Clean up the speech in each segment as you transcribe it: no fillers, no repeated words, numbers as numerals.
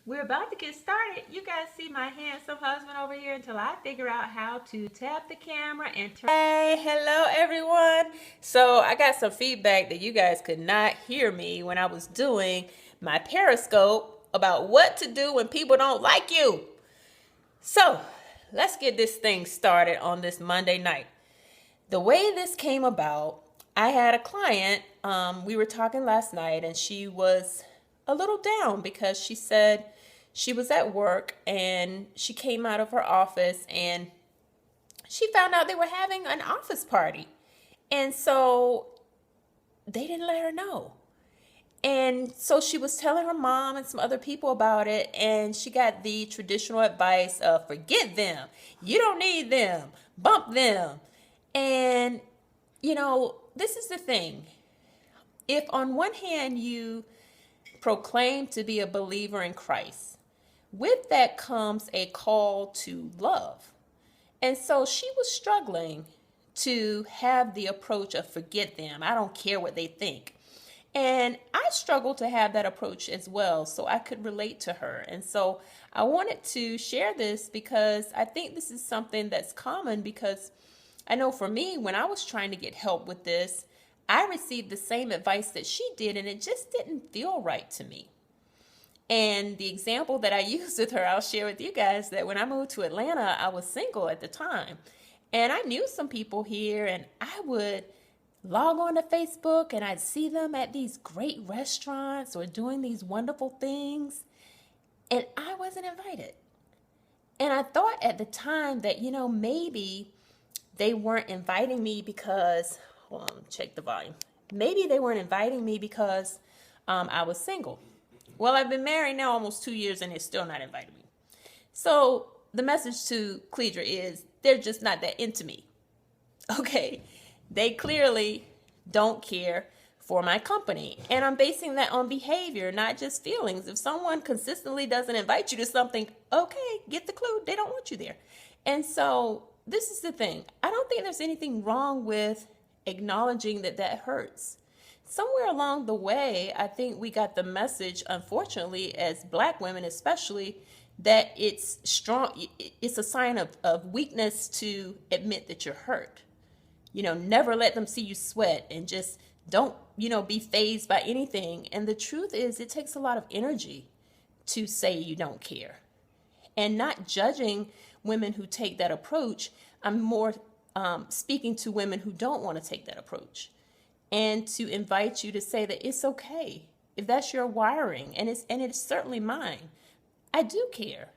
We're about to get started. You guys see my handsome husband over here until I figure out how to tap the camera and turn. Hey, hello everyone. So I got some feedback that you guys could not hear me when I was doing my Periscope about what to do when people don't like you. So let's get this thing started on this Monday night. The way this came about, I had a client, we were talking last night, and she was a little down because she said she was at work and she came out of her office and she found out they were having an office party. And so they didn't let her know. And so she was telling her mom and some other people about it, and she got the traditional advice of forget them. You don't need them. Bump them. And, this is the thing. If on one hand you proclaim to be a believer in Christ, with that comes a call to love. And so she was struggling to have the approach of forget them. I don't care what they think. And I struggled to have that approach as well, so I could relate to her. And so I wanted to share this because I think this is something that's common, because I know for me, when I was trying to get help with this, I received the same advice that she did, and it just didn't feel right to me. And the example that I used with her, I'll share with you guys, that when I moved to Atlanta, I was single at the time. And I knew some people here, and I would log on to Facebook and I'd see them at these great restaurants or doing these wonderful things, and I wasn't invited. And I thought at the time that, maybe they weren't inviting me because, hold on, check the volume. Maybe they weren't inviting me because I was single. Well, I've been married now almost 2 years and they're still not inviting me. So the message to Cledra is they're just not that into me. Okay. They clearly don't care for my company. And I'm basing that on behavior, not just feelings. If someone consistently doesn't invite you to something, okay, get the clue. They don't want you there. And so this is the thing. I don't think there's anything wrong with acknowledging that that hurts. Somewhere along the way, I think we got the message, unfortunately, as Black women especially, that it's strong. It's a sign of weakness to admit that you're hurt. Never let them see you sweat, and just don't, be fazed by anything. And the truth is, it takes a lot of energy to say you don't care. And not judging women who take that approach, I'm more speaking to women who don't want to take that approach, and to invite you to say that it's okay if that's your wiring, and it's certainly mine. I do care.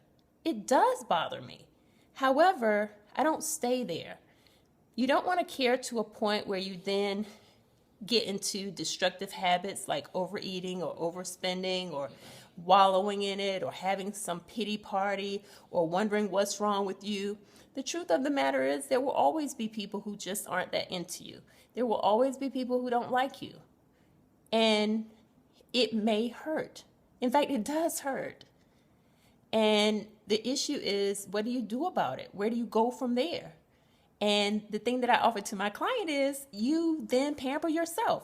It does bother me. However, I don't stay there. You don't want to care to a point where you then get into destructive habits like overeating or overspending or wallowing in it or having some pity party or wondering what's wrong with you. The truth of the matter is there will always be people who just aren't that into you. There will always be people who don't like you. And it may hurt. In fact, it does hurt. And the issue is, what do you do about it? Where do you go from there? And the thing that I offer to my client is you then pamper yourself.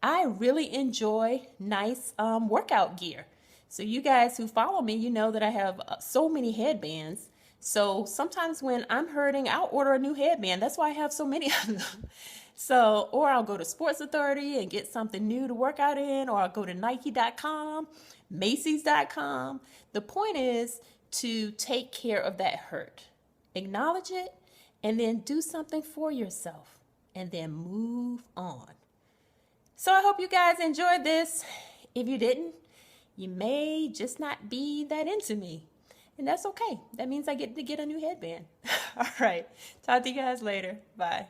I really enjoy nice workout gear. So you guys who follow me, you know that I have so many headbands. So sometimes when I'm hurting, I'll order a new headband. That's why I have so many of them. So, or I'll go to Sports Authority and get something new to work out in, or I'll go to Nike.com, Macy's.com. The point is to take care of that hurt. Acknowledge it, and then do something for yourself, and then move on. So I hope you guys enjoyed this. If you didn't, you may just not be that into me. And that's okay. That means I get to get a new headband. All right. Talk to you guys later. Bye.